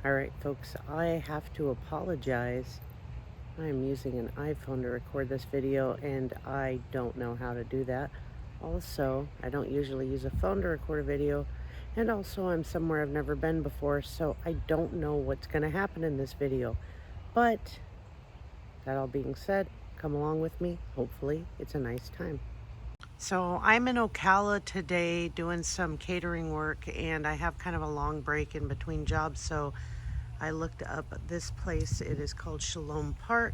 Alright folks, I have to apologize. I'm using an iPhone to record this video and I don't know how to do that. Also, I don't usually use a phone to record a video, and also I'm somewhere I've never been before, so I don't know what's going to happen in this video. But, that all being said, come along with me. Hopefully, it's a nice time. So I'm in Ocala today doing some catering work, and I have kind of a long break in between jobs, so I looked up this place. It is called Shalom Park,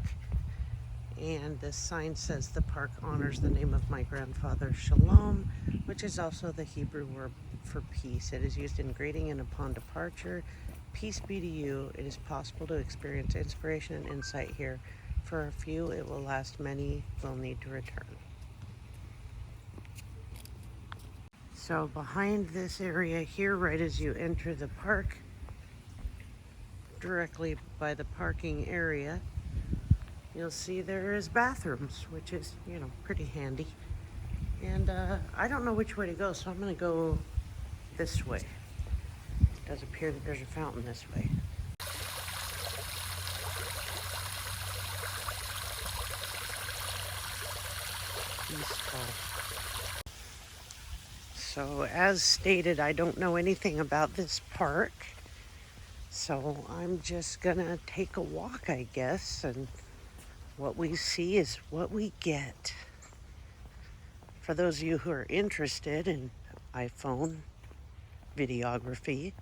and this sign says the park honors the name of my grandfather Shalom, which is also the Hebrew word for peace. It is used in greeting and upon departure. Peace be to you. It is possible to experience inspiration and insight here. For a few, it will last. Many will need to return. So behind this area here, right as you enter the park, directly by the parking area, you'll see there is bathrooms, which is, pretty handy. And I don't know which way to go, so I'm going to go this way. It does appear that there's a fountain this way. Peaceful. So as stated, I don't know anything about this park. So I'm just going to take a walk, I guess, and what we see is what we get. For those of you who are interested in iPhone videography,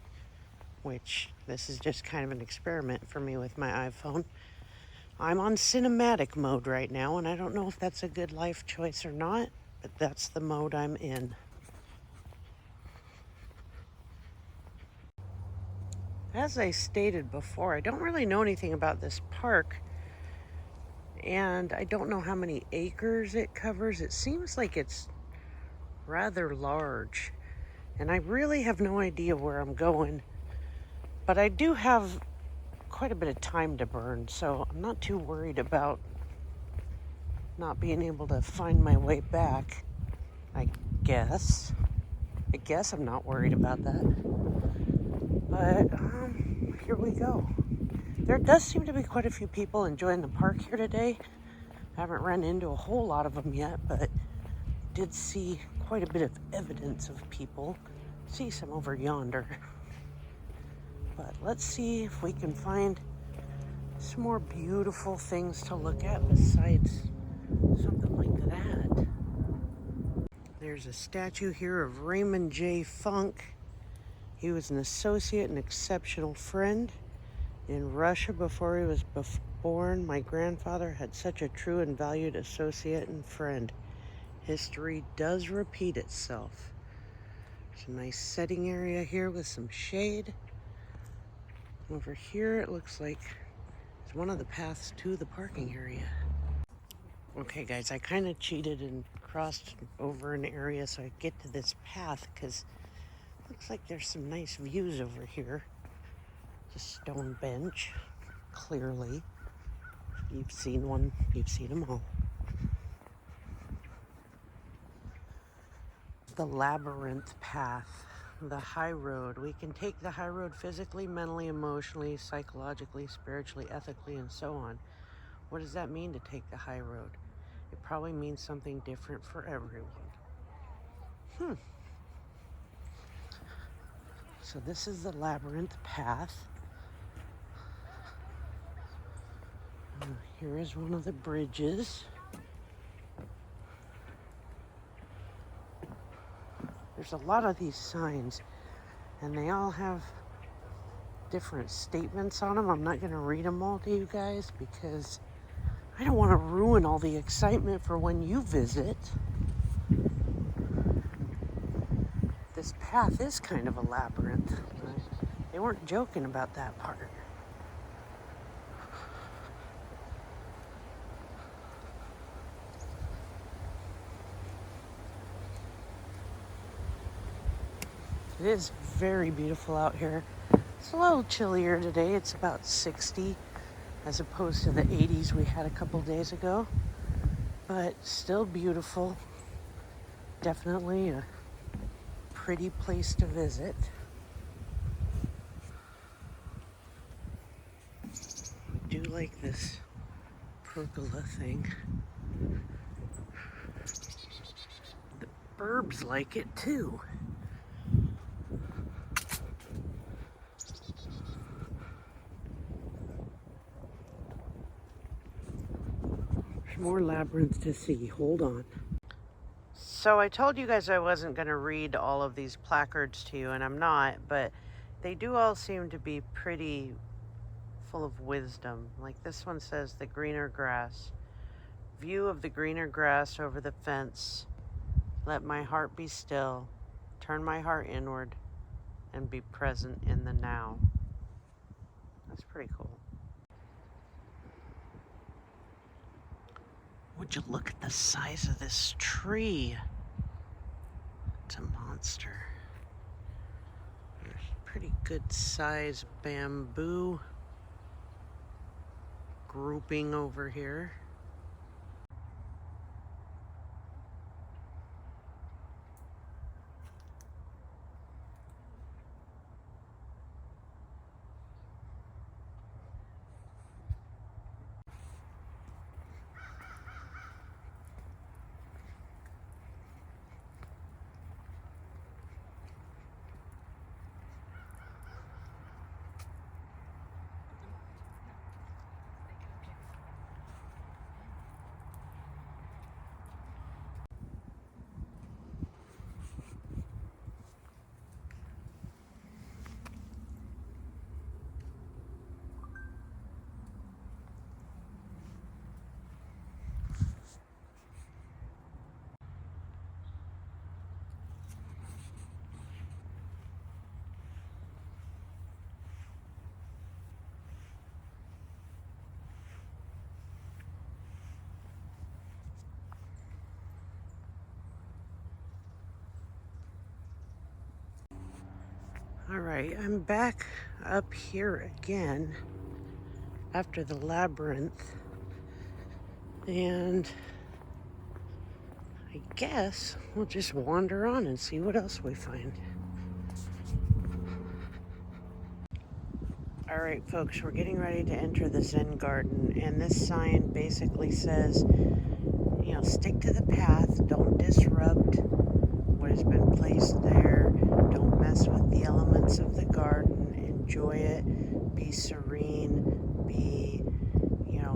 which this is just kind of an experiment for me with my iPhone, I'm on cinematic mode right now, and I don't know if that's a good life choice or not, but that's the mode I'm in. As I stated before, I don't really know anything about this park, and I don't know how many acres it covers. It seems like it's rather large, and I really have no idea where I'm going, but I do have quite a bit of time to burn, so I'm not too worried about not being able to find my way back. I guess I'm not worried about that, but here we go. There does seem to be quite a few people enjoying the park here today. I haven't run into a whole lot of them yet, but did see quite a bit of evidence of people. See some over yonder. But let's see if we can find some more beautiful things to look at besides something like that. There's a statue here of Raymond J. Funk. He was an associate and exceptional friend in Russia before he was born. My grandfather had such a true and valued associate and friend. History does repeat itself. There's a nice setting area here with some shade. Over here it looks like it's one of the paths to the parking area. Okay guys, I kind of cheated and crossed over an area so I get to this path because it looks like there's some nice views over here. It's a stone bench, clearly. You've seen one, you've seen them all. The labyrinth path, the high road. We can take the high road physically, mentally, emotionally, psychologically, spiritually, ethically, and so on. What does that mean to take the high road? It probably means something different for everyone. So this is the labyrinth path. Here is one of the bridges. There's a lot of these signs, and they all have different statements on them. I'm not going to read them all to you guys because I don't want to ruin all the excitement for when you visit. This path is kind of a labyrinth. They weren't joking about that part. It is very beautiful out here. It's a little chillier today. It's about 60 as opposed to the 80s we had a couple days ago. But still beautiful. Definitely a pretty place to visit. like this pergola thing. The birds like it too. There's more labyrinth to see. Hold on. So I told you guys I wasn't going to read all of these placards to you, and I'm not, but they do all seem to be pretty full of wisdom. Like this one says, the greener grass. View of the greener grass over the fence. Let my heart be still. Turn my heart inward and be present in the now. That's pretty cool. Would you look at the size of this tree? It's a monster. There's pretty good size bamboo grouping over here. All right, I'm back up here again after the labyrinth, and I guess we'll just wander on and see what else we find. All right, folks, we're getting ready to enter the Zen garden, and this sign basically says, stick to the path, don't disrupt what has been placed there, don't mess with the elements of the garden, enjoy it, be serene, be,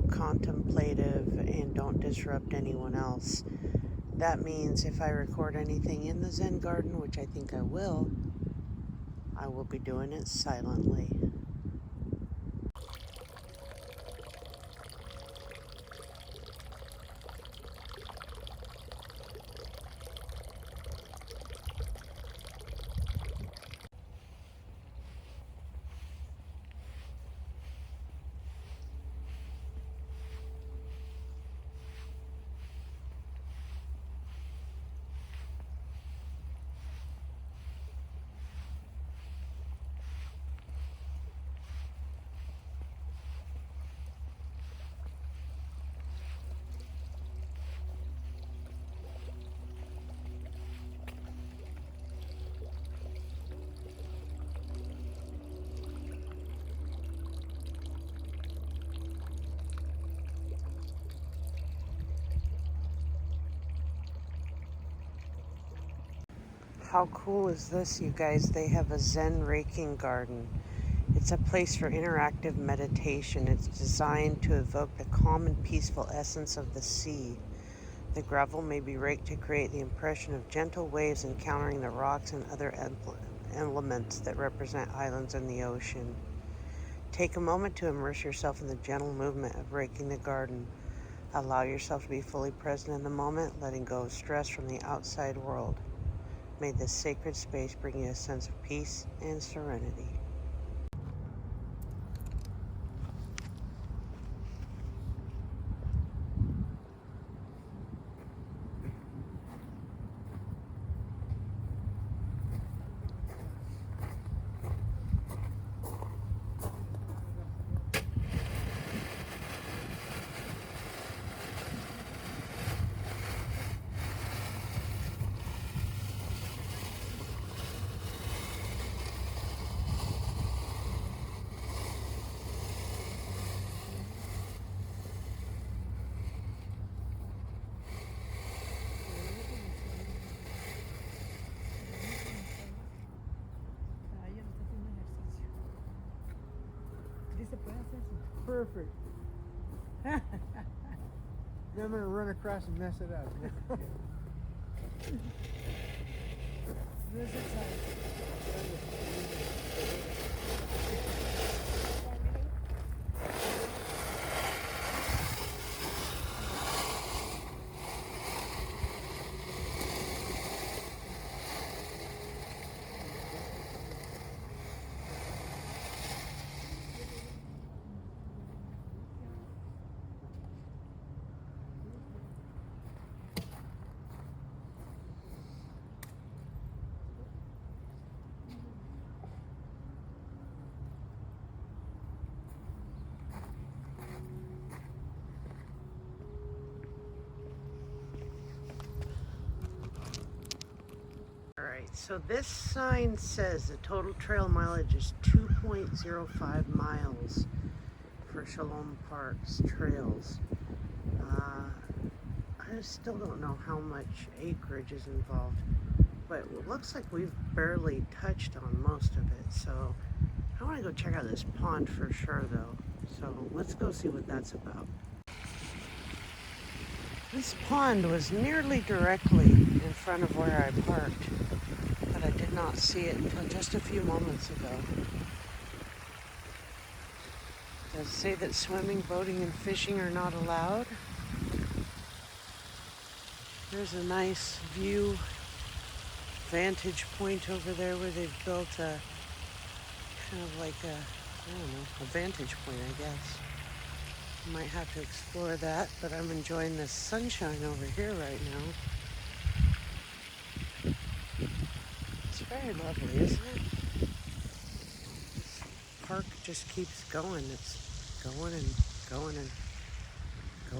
contemplative, and don't disrupt anyone else. That means if I record anything in the Zen garden, which I think I will be doing it silently. How cool is this, you guys? They have a Zen raking garden. It's a place for interactive meditation. It's designed to evoke the calm and peaceful essence of the sea. The gravel may be raked to create the impression of gentle waves encountering the rocks and other elements that represent islands in the ocean. Take a moment to immerse yourself in the gentle movement of raking the garden. Allow yourself to be fully present in the moment, letting go of stress from the outside world. May this sacred space bring you a sense of peace and serenity. Perfect. Then I'm gonna run across and mess it up. Visit Alright, so this sign says the total trail mileage is 2.05 miles for Shalom Park's trails. I still don't know how much acreage is involved, but it looks like we've barely touched on most of it, so I want to go check out this pond for sure though. So let's go see what that's about. This pond was nearly directly in front of where I parked, but I did not see it until just a few moments ago. Does it say that swimming, boating, and fishing are not allowed? There's a nice view, vantage point over there where they've built a kind of like a, I don't know, a vantage point, I guess. Might have to explore that, but I'm enjoying this sunshine over here right now. It's very lovely, isn't it? This park just keeps going. It's going and going and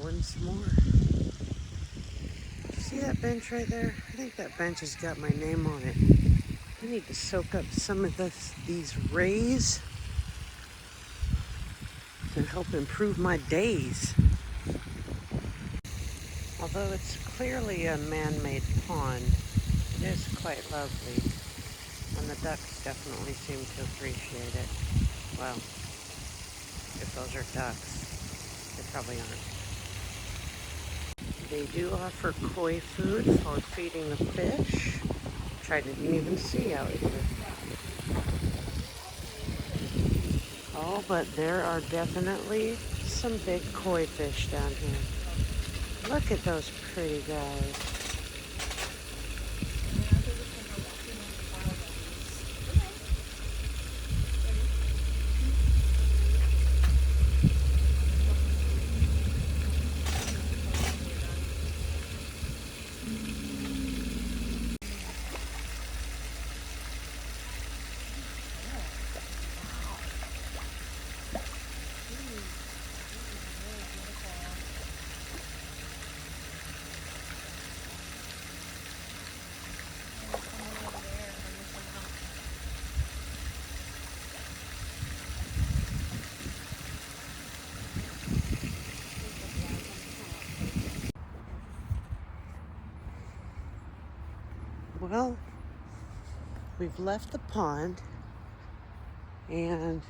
going some more. See that bench right there? I think that bench has got my name on it. I need to soak up some of these rays to help improve my days. Although it's clearly a man-made pond, it is quite lovely, and the ducks definitely seem to appreciate it. Well, if those are ducks, they probably aren't. They do offer koi food for feeding the fish, which I didn't even see out here. Oh, but there are definitely some big koi fish down here. Look at those pretty guys. Well, we've left the pond and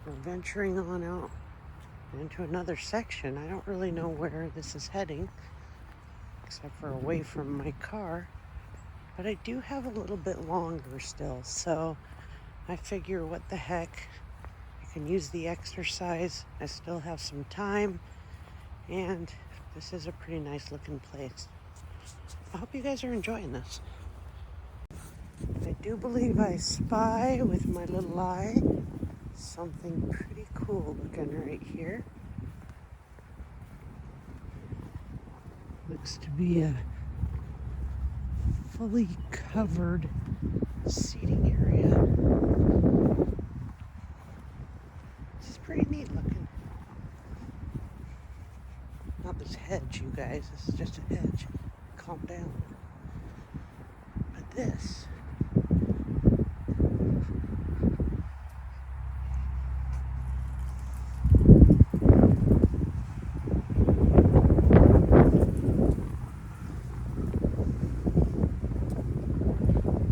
we're venturing on out into another section. I don't really know where this is heading, except for away from my car, but I do have a little bit longer still, so I figure what the heck, I can use the exercise. I still have some time, and this is a pretty nice looking place. I hope you guys are enjoying this. I do believe I spy with my little eye something pretty cool looking right here. Looks to be a fully covered seating area. This is pretty neat looking. Not this hedge, you guys. This is just a hedge. Calm down. But this,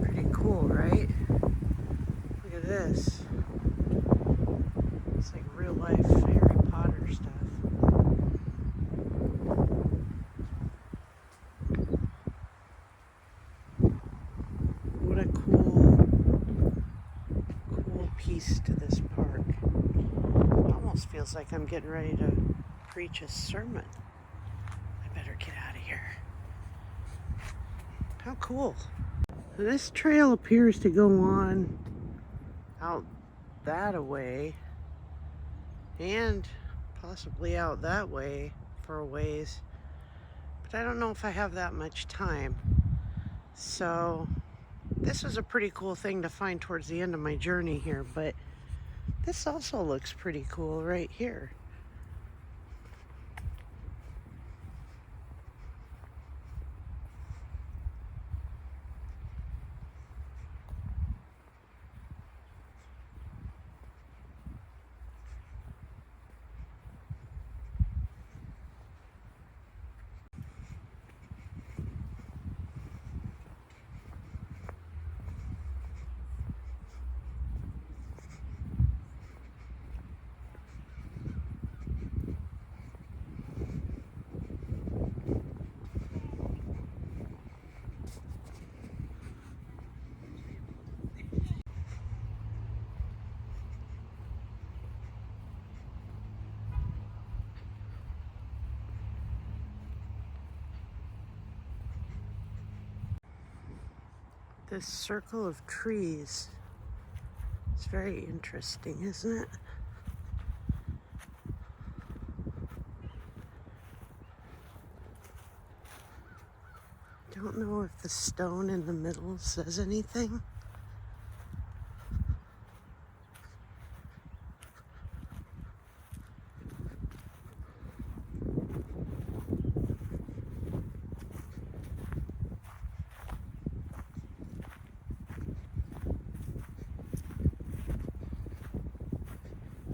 pretty cool, right? Look at this. This Feels like I'm getting ready to preach a sermon. I better get out of here. How cool. This trail appears to go on out that way and possibly out that way for a ways, but I don't know if I have that much time. So this was a pretty cool thing to find towards the end of my journey here, but this also looks pretty cool right here. This circle of trees is very interesting, isn't it? Don't know if the stone in the middle says anything.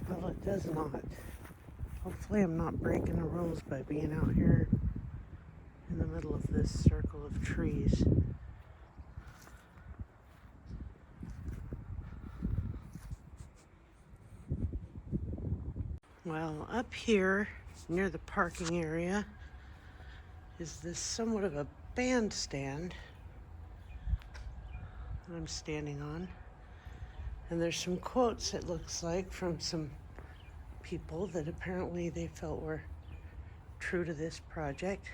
Well, it does not. Hopefully I'm not breaking the rules by being out here in the middle of this circle of trees. Well, up here near the parking area is this somewhat of a bandstand that I'm standing on. And there's some quotes, it looks like, from some people that apparently they felt were true to this project.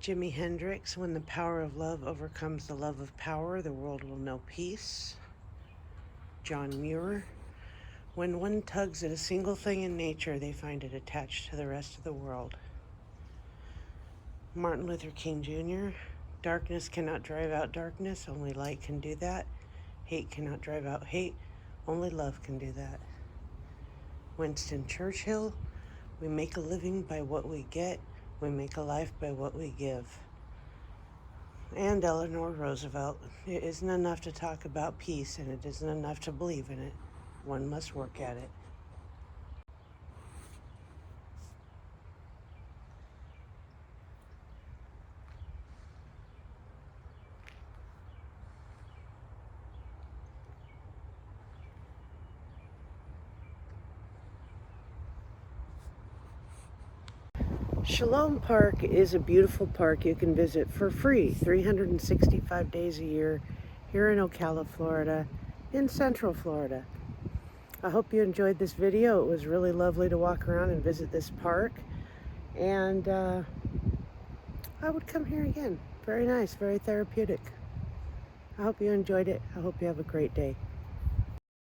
Jimi Hendrix, when the power of love overcomes the love of power, the world will know peace. John Muir, when one tugs at a single thing in nature, they find it attached to the rest of the world. Martin Luther King Jr., darkness cannot drive out darkness, only light can do that. Hate cannot drive out hate, only love can do that. Winston Churchill, we make a living by what we get, we make a life by what we give. And Eleanor Roosevelt, it isn't enough to talk about peace, and it isn't enough to believe in it. One must work at it. Shalom Park is a beautiful park you can visit for free 365 days a year here in Ocala, Florida, in Central Florida. I hope you enjoyed this video. It was really lovely to walk around and visit this park, and I would come here again. Very nice, very therapeutic. I hope you enjoyed it. I hope you have a great day.